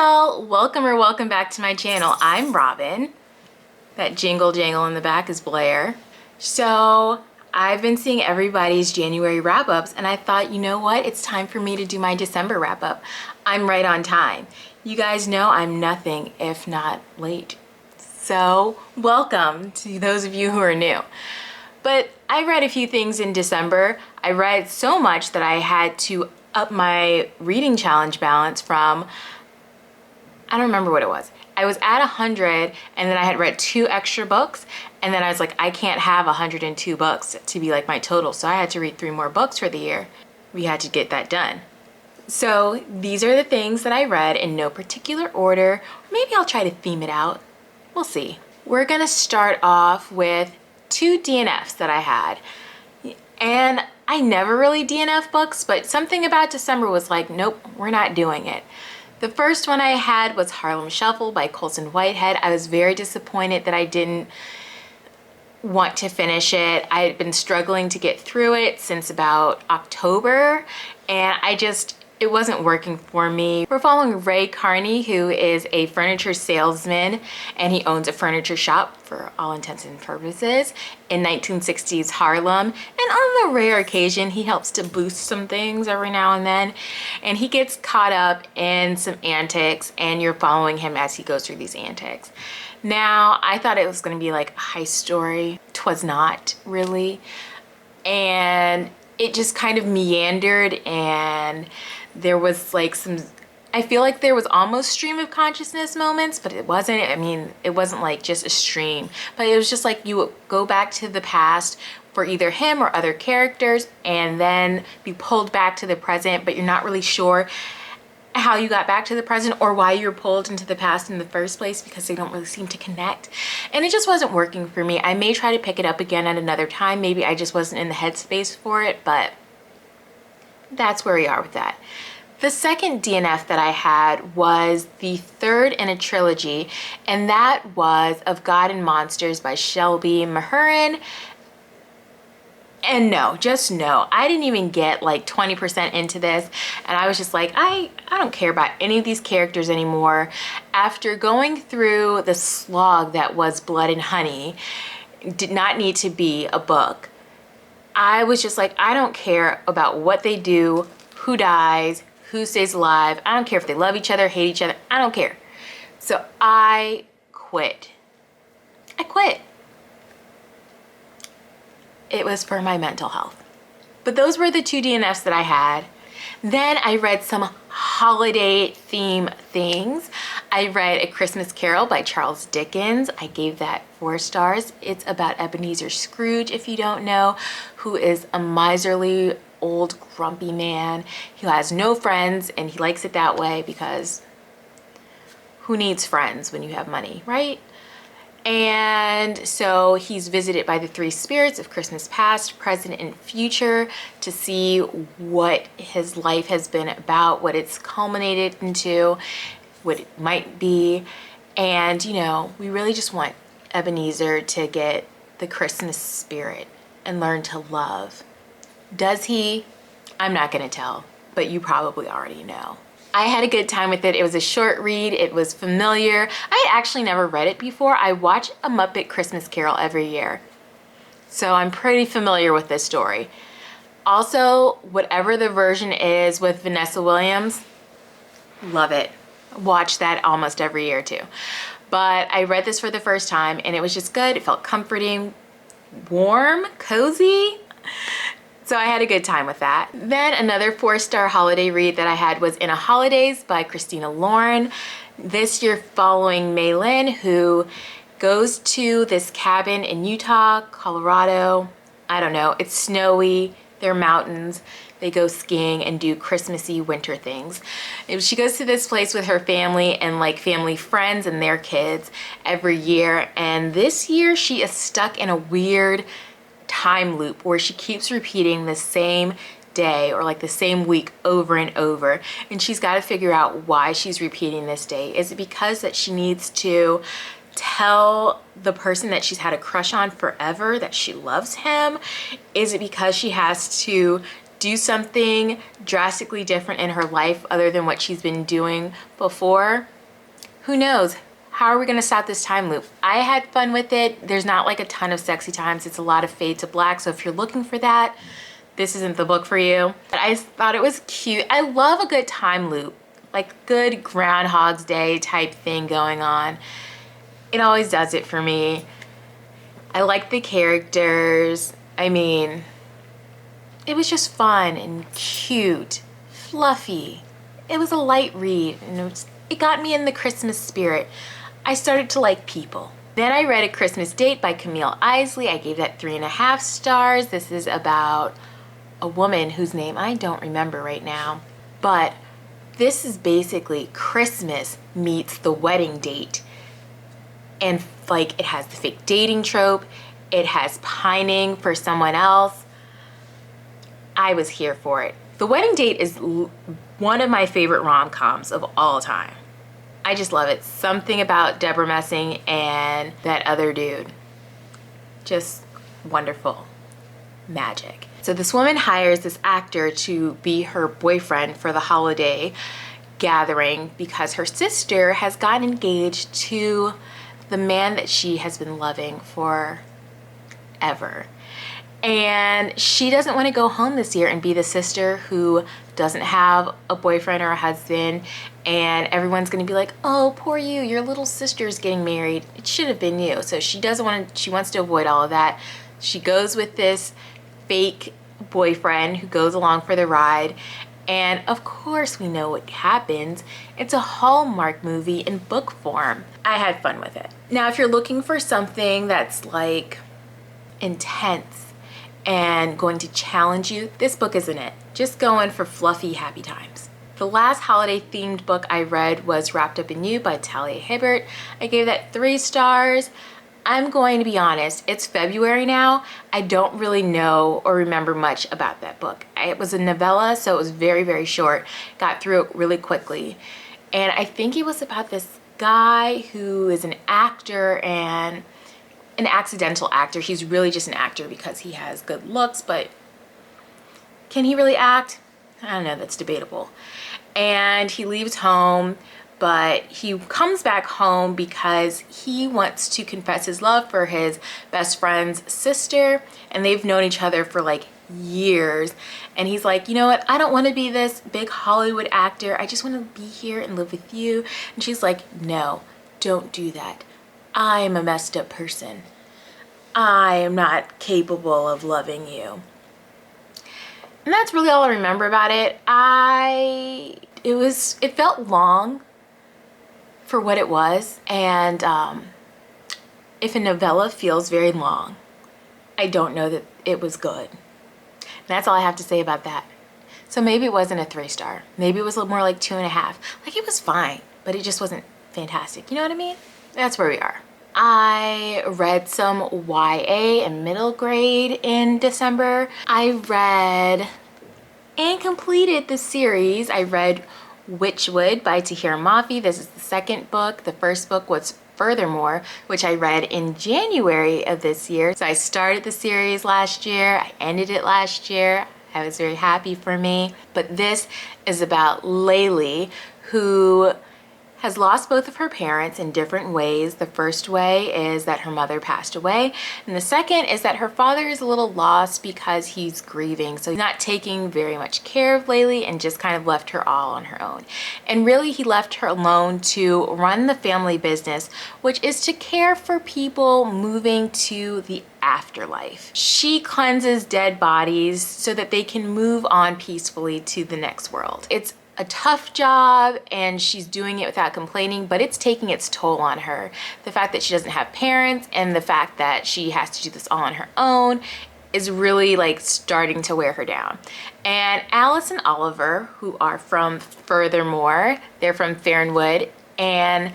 y'all, welcome back to my channel. I'm Robin. That jingle jangle in the back is Blair. So I've been seeing everybody's January wrap-ups and I thought, you know what, it's time for me to do my December wrap-up. I'm right on time. You guys know I'm nothing if not late. So welcome to those of you who are new. But I read a few things in December. I read so much that I had to up my reading challenge balance from, I don't remember what it was. I was at 100 and then I had read 2 extra books and then I was like, I can't have 102 books to be like my total. So I had to read 3 more books for the year. We had to get that done. So these are the things that I read in no particular order. Maybe I'll try to theme it out. We'll see. We're gonna start off with 2 DNFs that I had. And I never really DNF books, but something about December was like, nope, we're not doing it. The first one I had was Harlem Shuffle by Colson Whitehead. I was very disappointed that I didn't want to finish it. I had been struggling to get through it since about October, and it wasn't working for me. We're following Ray Carney, who is a furniture salesman, and he owns a furniture shop for all intents and purposes in 1960s Harlem. And on the rare occasion, he helps to boost some things every now and then. And he gets caught up in some antics, and you're following him as he goes through these antics. Now, I thought it was gonna be like a heist story. 'Twas not really. And it just kind of meandered, and there was like I feel like there was almost stream of consciousness moments, but it wasn't. I mean, it wasn't like just a stream, but it was just like you would go back to the past for either him or other characters and then be pulled back to the present, but you're not really sure how you got back to the present or why you're pulled into the past in the first place, because they don't really seem to connect. And it just wasn't working for me. I may try to pick it up again at another time. Maybe I just wasn't in the headspace for it, but that's where we are with that. The second DNF that I had was the third in a trilogy, and that was Of God and Monsters by Shelby Mahurin. And no, just no. I didn't even get like 20% into this, and I was just like, I don't care about any of these characters anymore. After going through the slog that was Blood and Honey, did not need to be a book. I was just like, I don't care about what they do, who dies, who stays alive. I don't care if they love each other, hate each other. I don't care. So I quit. It was for my mental health. But those were the 2 DNFs that I had. Then I read some holiday theme things. I read A Christmas Carol by Charles Dickens. I gave that 4 stars. It's about Ebenezer Scrooge, if you don't know, who is a miserly old grumpy man who has no friends, and he likes it that way because who needs friends when you have money, right? And so he's visited by the 3 spirits of Christmas past, present, and future to see what his life has been about, what it's culminated into, what it might be. And, you know, we really just want Ebenezer to get the Christmas spirit and learn to love. Does he? I'm not gonna tell, but you probably already know. I had a good time with it. It was a short read. It was familiar. I had actually never read it before. I watch A Muppet Christmas Carol every year, so I'm pretty familiar with this story. Also, whatever the version is with Vanessa Williams, love it. Watch that almost every year too. But I read this for the first time and it was just good. It felt comforting, warm, cozy. So I had a good time with that. Then another 4-star holiday read that I had was In a Holidays by Christina Lauren. This year following Mei Lin, who goes to this cabin in Utah, Colorado. I don't know, it's snowy, there are mountains. They go skiing and do Christmassy winter things. She goes to this place with her family and like family friends and their kids every year. And this year she is stuck in a weird time loop where she keeps repeating the same day or like the same week over and over, and she's got to figure out why she's repeating this day. Is it because that she needs to tell the person that she's had a crush on forever that she loves him? Is it because she has to do something drastically different in her life other than what she's been doing before. Who knows? How are we gonna stop this time loop? I had fun with it. There's not like a ton of sexy times. It's a lot of fade to black. So if you're looking for that, this isn't the book for you. But I thought it was cute. I love a good time loop, like good Groundhog's Day type thing going on. It always does it for me. I like the characters. I mean, it was just fun and cute, fluffy. It was a light read, and it got me in the Christmas spirit. I started to like people. Then I read A Christmas Date by Camille Isley. I gave that 3.5 stars. This is about a woman whose name I don't remember right now, but this is basically Christmas meets the wedding date. And like, it has the fake dating trope. It has pining for someone else. I was here for it. The Wedding Date is one of my favorite rom-coms of all time. I just love it. Something about Deborah Messing and that other dude. Just wonderful. Magic. So this woman hires this actor to be her boyfriend for the holiday gathering because her sister has gotten engaged to the man that she has been loving forever. And she doesn't want to go home this year and be the sister who doesn't have a boyfriend or a husband, and everyone's going to be like, oh, poor you, your little sister's getting married. It should have been you. So she doesn't want to, she wants to avoid all of that. She goes with this fake boyfriend who goes along for the ride. And of course we know what happens. It's a Hallmark movie in book form. I had fun with it. Now, if you're looking for something that's like intense and going to challenge you, this book isn't it. Just going for fluffy, happy times. The last holiday themed book I read was Wrapped Up in You by Talia Hibbert. I gave that 3 stars. I'm going to be honest, it's February now. I don't really know or remember much about that book. It was a novella, so it was very, very short. Got through it really quickly. And I think it was about this guy who is an actor and an accidental actor. He's really just an actor because he has good looks, but can he really act? I don't know, that's debatable. And he leaves home, but he comes back home because he wants to confess his love for his best friend's sister, and they've known each other for like years. And he's like, you know what, I don't want to be this big Hollywood actor. I just want to be here and live with you. And she's like, no, don't do that. I am a messed up person. I am not capable of loving you. And that's really all I remember about it. It felt long for what it was, and if a novella feels very long, I don't know that it was good. And that's all I have to say about that. So maybe it wasn't a 3-star. Maybe it was a little more like 2.5. Like, it was fine, but it just wasn't fantastic. You know what I mean? That's where we are. I read some YA and middle grade in December. I read and completed the series. I read Witchwood by Tahira Mafi. This is the second book. The first book was Furthermore, which I read in January of this year. So I started the series last year. I ended it last year. I was very happy for me. But this is about Laylee, who has lost both of her parents in different ways. The first way is that her mother passed away, and the second is that her father is a little lost because he's grieving. So he's not taking very much care of Laylee and just kind of left her all on her own. And really, he left her alone to run the family business, which is to care for people moving to the afterlife. She cleanses dead bodies so that they can move on peacefully to the next world. It's a tough job, and she's doing it without complaining, but it's taking its toll on her. The fact that she doesn't have parents and the fact that she has to do this all on her own is really like starting to wear her down. And Alice and Oliver, who are from Furthermore, they're from Farnwood, and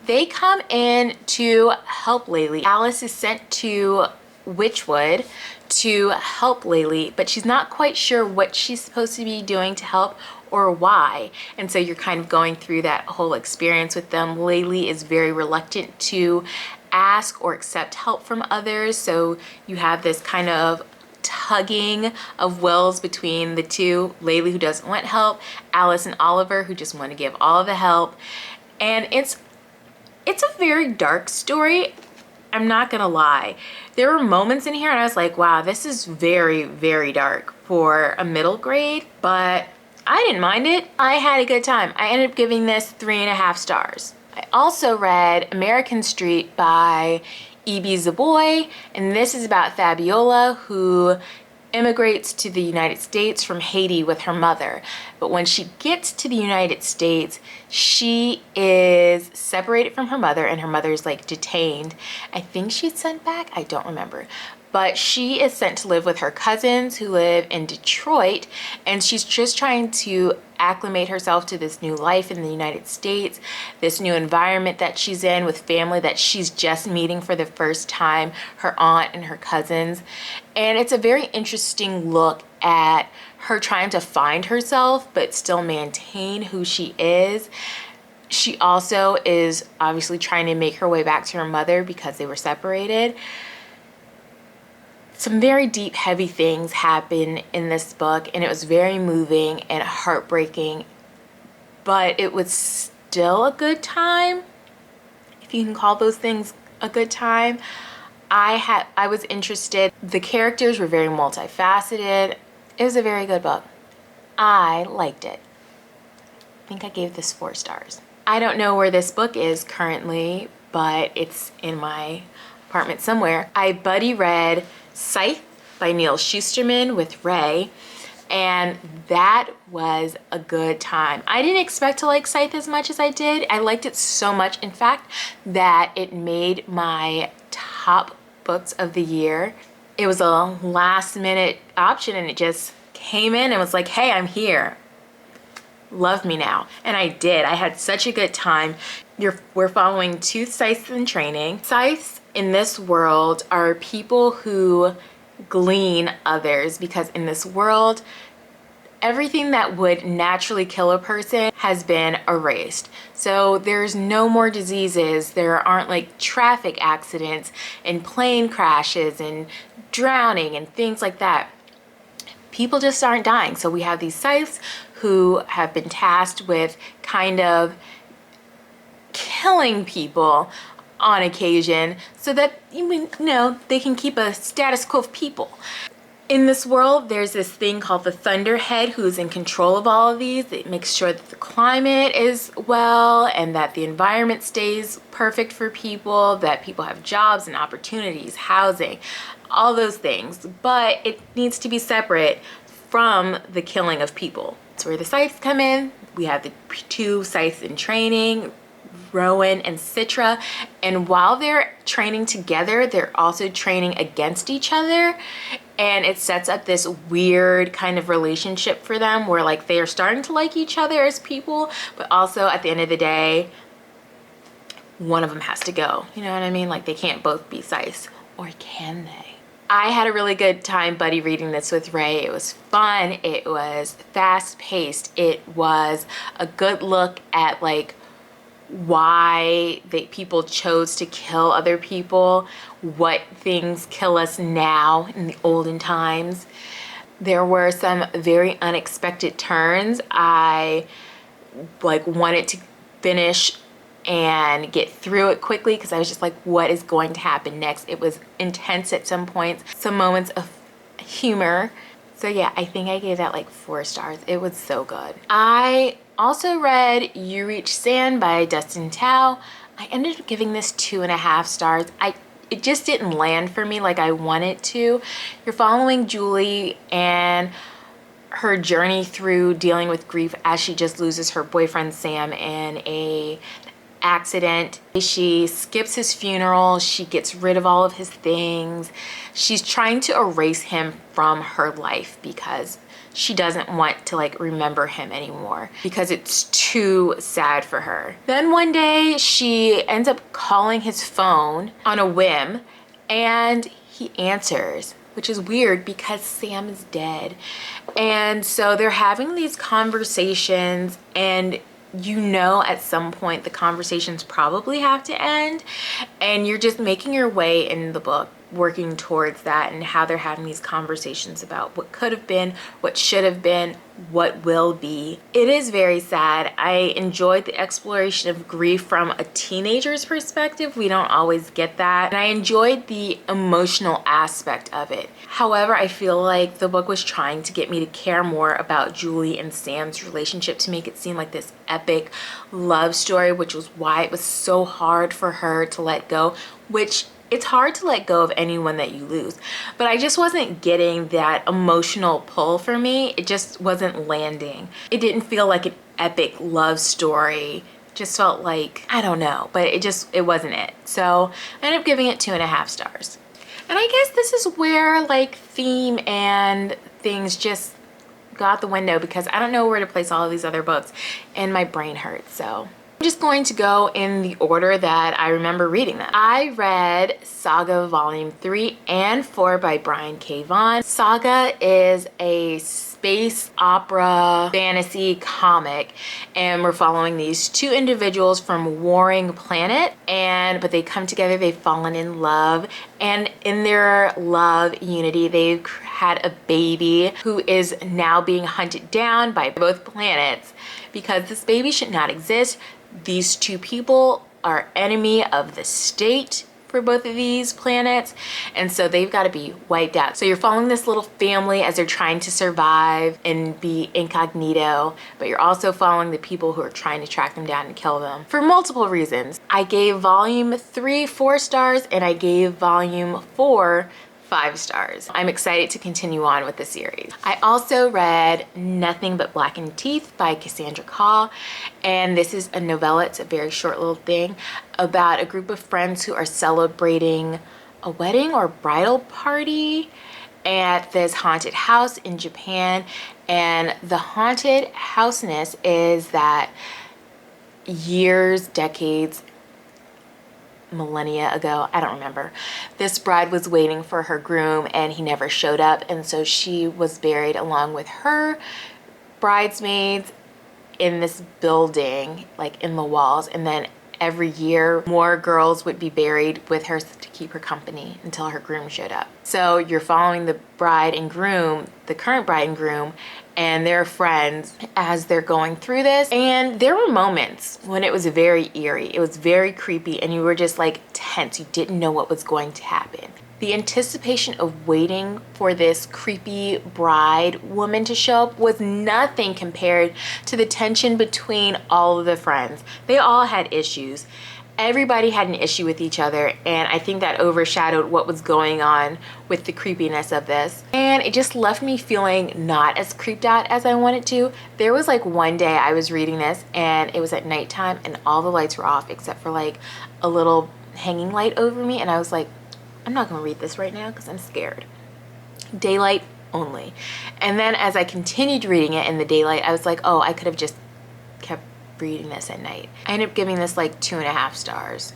they come in to help Laylee. Alice is sent to Witchwood to help Laylee, but she's not quite sure what she's supposed to be doing to help or why. And so you're kind of going through that whole experience with them. Laylee is very reluctant to ask or accept help from others. So you have this kind of tugging of wills between the two, Laylee, who doesn't want help, Alice and Oliver, who just want to give all of the help. And it's a very dark story. I'm not gonna lie. There were moments in here and I was like, wow, this is very, very dark for a middle grade, but I didn't mind it. I had a good time. I ended up giving this 3.5 stars. I also read American Street by E.B. Zaboy, and this is about Fabiola, who immigrates to the United States from Haiti with her mother. But when she gets to the United States, she is separated from her mother and her mother's like detained. I think she's sent back, I don't remember. But she is sent to live with her cousins who live in Detroit, and she's just trying to acclimate herself to this new life in the United States, this new environment that she's in with family that she's just meeting for the first time, her aunt and her cousins. And it's a very interesting look at her trying to find herself but still maintain who she is. She also is obviously trying to make her way back to her mother because they were separated. Some very deep, heavy things happen in this book, and it was very moving and heartbreaking, but it was still a good time, if you can call those things a good time. I was interested. The characters were very multifaceted. It was a very good book. I liked it. I think I gave this 4 stars. I don't know where this book is currently, but it's in my apartment somewhere. I buddy read Scythe by Neil Shusterman with Ray, and that was a good time. I didn't expect to like Scythe as much as I did. I liked it so much, in fact, that it made my top books of the year. It was a last minute option and it just came in and was like, hey, I'm here. Love me now. And I did. I had such a good time. We're following 2 scythes in training. Scythes in this world are people who glean others, because in this world, everything that would naturally kill a person has been erased. So there's no more diseases. There aren't like traffic accidents and plane crashes and drowning and things like that. People just aren't dying. So we have these scythes who have been tasked with kind of killing people on occasion so that, you know, they can keep a status quo of people. In this world, there's this thing called the Thunderhead who's in control of all of these. It makes sure that the climate is well and that the environment stays perfect for people, that people have jobs and opportunities, housing, all those things. But it needs to be separate from the killing of people. That's where the scythes come in. We have the 2 scythes in training, Rowan and Citra, and while they're training together, they're also training against each other, and it sets up this weird kind of relationship for them where like they are starting to like each other as people, but also at the end of the day, one of them has to go. You know what I mean? Like they can't both be scythes, or can they? I had a really good time buddy reading this with Ray. It was fun. It was fast-paced. It was a good look at like why people chose to kill other people, what things kill us now in the olden times. There were some very unexpected turns. I like wanted to finish and get through it quickly because I was just like, what is going to happen next? It was intense at some points, some moments of humor. So yeah, I think I gave that like 4 stars. It was so good. I also read You Reach Sand by Dustin Tao. I ended up giving this 2.5 stars. It just didn't land for me like I wanted to. You're following Julie and her journey through dealing with grief as she just loses her boyfriend Sam in an accident. She skips his funeral. She gets rid of all of his things. She's trying to erase him from her life because she doesn't want to like remember him anymore because it's too sad for her. Then one day she ends up calling his phone on a whim and he answers, which is weird because Sam is dead. And so they're having these conversations, and you know at some point the conversations probably have to end, and you're just making your way in the book working towards that and how they're having these conversations about what could have been, what should have been, what will be. It is very sad. I enjoyed the exploration of grief from a teenager's perspective. We don't always get that. And I enjoyed the emotional aspect of it. However, I feel like the book was trying to get me to care more about Julie and Sam's relationship, to make it seem like this epic love story, which was why it was so hard for her to let go, which it's hard to let go of anyone that you lose. But I just wasn't getting that emotional pull for me. It just wasn't landing. It didn't feel like an epic love story. It just felt like, I don't know, but it wasn't it. So I ended up giving it 2.5 stars. And I guess this is where like theme and things just go out the window, because I don't know where to place all of these other books and my brain hurts. So I'm just going to go in the order that I remember reading them. I read Saga Volume 3 and 4 by Brian K. Vaughan. Saga is a space opera fantasy comic, and we're following these two individuals from warring planet, but they come together, they've fallen in love, and in their love unity they've had a baby who is now being hunted down by both planets because this baby should not exist. These two people are enemy of the state for both of these planets, and so they've got to be wiped out. So you're following this little family as they're trying to survive and be incognito, but you're also following the people who are trying to track them down and kill them for multiple reasons. I gave Volume 3 4 stars, and I gave Volume 4 5 stars. I'm excited to continue on with the series. I also read Nothing But Blackened Teeth by Cassandra Caw, and this is a novella. It's a very short little thing about a group of friends who are celebrating a wedding or bridal party at this haunted house in Japan. And the haunted houseness is that years, decades, millennia ago, I don't remember, this bride was waiting for her groom and he never showed up, and so she was buried along with her bridesmaids in this building, like in the walls, and then every year more girls would be buried with her to keep her company until her groom showed up. So you're following the bride and groom, the current bride and groom, and their friends as they're going through this. And there were moments when it was very eerie, it was very creepy, and you were just like tense. You didn't know what was going to happen. The anticipation of waiting for this creepy bride woman to show up was nothing compared to the tension between all of the friends. They all had issues. Everybody had an issue with each other, and I think that overshadowed what was going on with the creepiness of this. And it just left me feeling not as creeped out as I wanted to. There was like one day I was reading this and it was at nighttime and all the lights were off except for like a little hanging light over me, and I was like, I'm not gonna read this right now because I'm scared. Daylight only. And then as I continued reading it in the daylight, I was like, oh, I could have just kept reading this at night. I ended up giving this like 2.5 stars.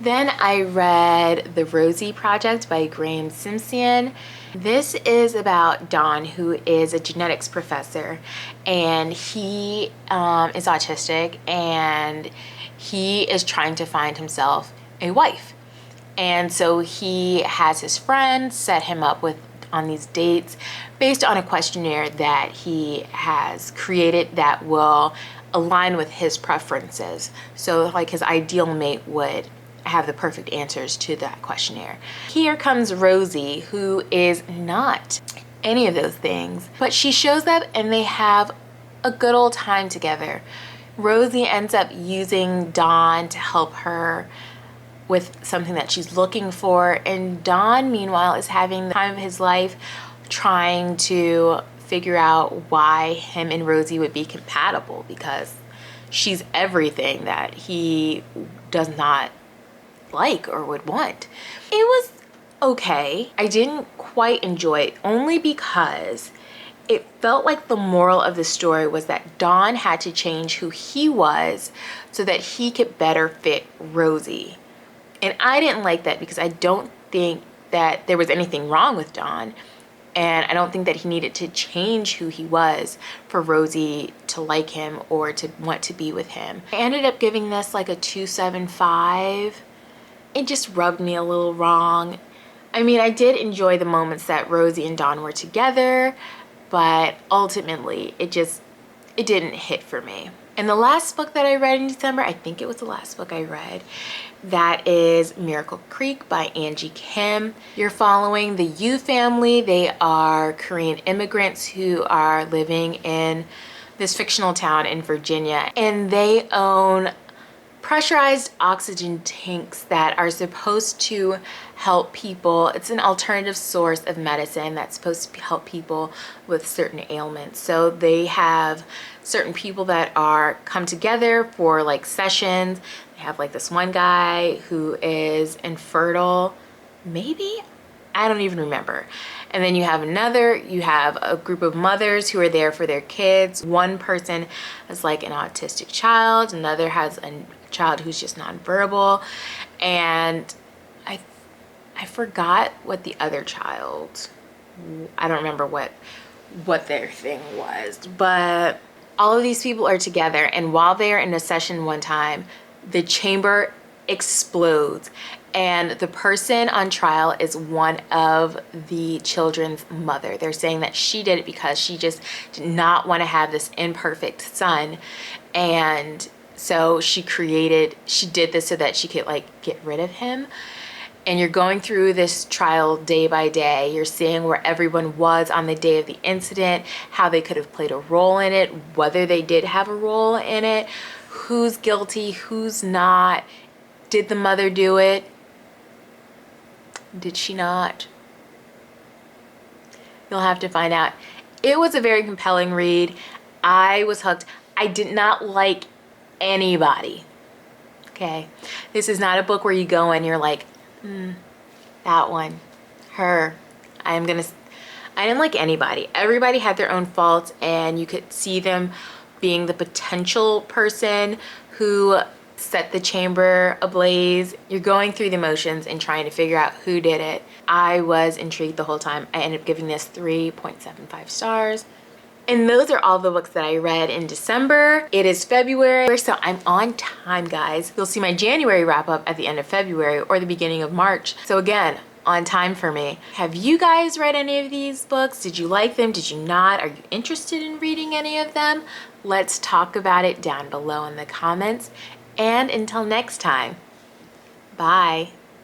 Then I read The Rosie Project by Graham Simpson. This is about Don, who is a genetics professor, and he is autistic, and he is trying to find himself a wife. And so he has his friends set him up on these dates based on a questionnaire that he has created that will align with his preferences. So like his ideal mate would have the perfect answers to that questionnaire. Here comes Rosie, who is not any of those things, but she shows up and they have a good old time together. Rosie ends up using Don to help her with something that she's looking for, and Don meanwhile is having the time of his life trying to figure out why him and Rosie would be compatible, because she's everything that he does not like or would want. It was okay. I didn't quite enjoy it only because it felt like the moral of the story was that Don had to change who he was so that he could better fit Rosie. And I didn't like that because I don't think that there was anything wrong with Don. And I don't think that he needed to change who he was for Rosie to like him or to want to be with him. I ended up giving this like a 2.75. It just rubbed me a little wrong. I mean, I did enjoy the moments that Rosie and Dawn were together, but ultimately it didn't hit for me. And the last book that I read in December, I think it was the last book I read, that is Miracle Creek by Angie Kim. You're following the Yu family. They are Korean immigrants who are living in this fictional town in Virginia, and they own pressurized oxygen tanks that are supposed to help people. It's an alternative source of medicine that's supposed to help people with certain ailments. So they have certain people that are come together for like sessions. They have like this one guy who is infertile, maybe? I don't even remember. And then you have a group of mothers who are there for their kids. One person has like an autistic child, another has a child who's just nonverbal, and I forgot what the other child, I don't remember what their thing was, but all of these people are together, and while they're in a session one time, the chamber explodes, and the person on trial is one of the children's mother. They're saying that she did it because she just did not want to have this imperfect son, and so she did this so that she could like get rid of him. And you're going through this trial day by day. You're seeing where everyone was on the day of the incident, how they could have played a role in it, whether they did have a role in it, who's guilty, who's not. Did the mother do it? Did she not? You'll have to find out. It was a very compelling read. I was hooked. I did not like anybody. Okay, this is not a book where you go and you're like, that one, her. I didn't like anybody. Everybody had their own faults, and you could see them being the potential person who set the chamber ablaze. You're going through the motions and trying to figure out who did it. I was intrigued the whole time. I ended up giving this 3.75 stars. And those are all the books that I read in December. It is February, so I'm on time, guys. You'll see my January wrap up at the end of February or the beginning of March. So again, on time for me. Have you guys read any of these books? Did you like them? Did you not? Are you interested in reading any of them? Let's talk about it down below in the comments. And until next time, bye.